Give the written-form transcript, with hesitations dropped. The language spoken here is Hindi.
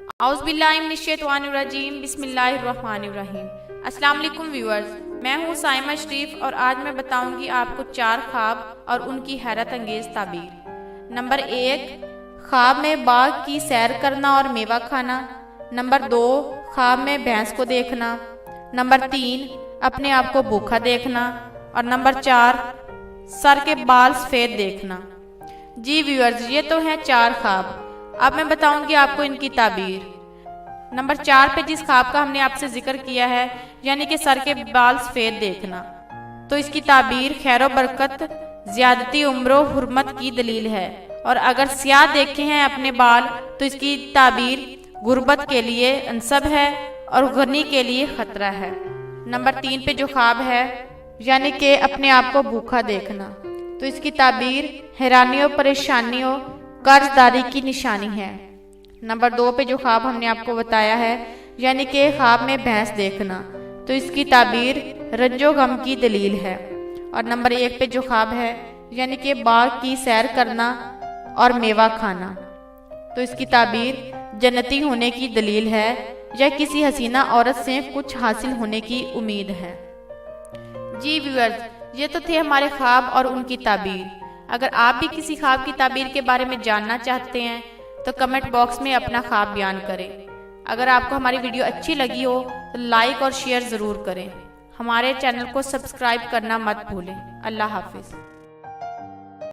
औज़ुबिल्लाहिमिनश्शैतानिर्रजीम बिस्मिल्लाहिर्रहमानिर्रहीम। अस्सलाम वालेकुम व्यूअर्स, मैं हूँ साइमा शरीफ और आज मैं बताऊंगी आपको 4 ख्वाब और उनकी हैरत अंगेज ताबीर। नंबर 1, ख्वाब में बाग की सैर करना और मेवा खाना। नंबर 2, ख्वाब में भैंस को देखना। नंबर 3, अपने आप को भूखा देखना। और नंबर 4, सर के बाल सफ़ेद देखना। जी व्यूअर्स, ये तो हैं 4 ख्वाब। अब मैं बताऊंगी आपको इनकी ताबीर। नंबर 4 पे जिस ख्वाब का हमने आपसे जिक्र किया है, यानी कि सर के बाल सफ़ेद देखना, तो इसकी ताबीर खैर बरकत, ज़्यादती उम्र हुर्मत की दलील है। और अगर स्याह देखे हैं अपने बाल तो इसकी ताबीर गुर्बत के लिए अनसब है और गनी के लिए ख़तरा है। नंबर 3 पे जो ख्वाब है, यानी कि अपने आप को भूखा देखना, तो इसकी ताबीर हैरानियों, परेशानियों, कर्जदारी की निशानी है। नंबर 2 पे जो ख्वाब हमने आपको बताया है, यानी कि ख्वाब में भैंस देखना, तो इसकी ताबीर रंजो गम की दलील है। और नंबर 1 पे जो ख्वाब है, यानी कि बाग की सैर करना और मेवा खाना, तो इसकी ताबीर जन्नती होने की दलील है या किसी हसीना औरत से कुछ हासिल होने की उम्मीद है। जी व्यूअर्स, ये तो थे हमारे ख्वाब और उनकी ताबीर। अगर आप भी किसी ख्वाब की ताबीर के बारे में जानना चाहते हैं तो कमेंट बॉक्स में अपना ख्वाब बयान करें। अगर आपको हमारी वीडियो अच्छी लगी हो तो लाइक और शेयर ज़रूर करें। हमारे चैनल को सब्सक्राइब करना मत भूलें। अल्लाह हाफिज़।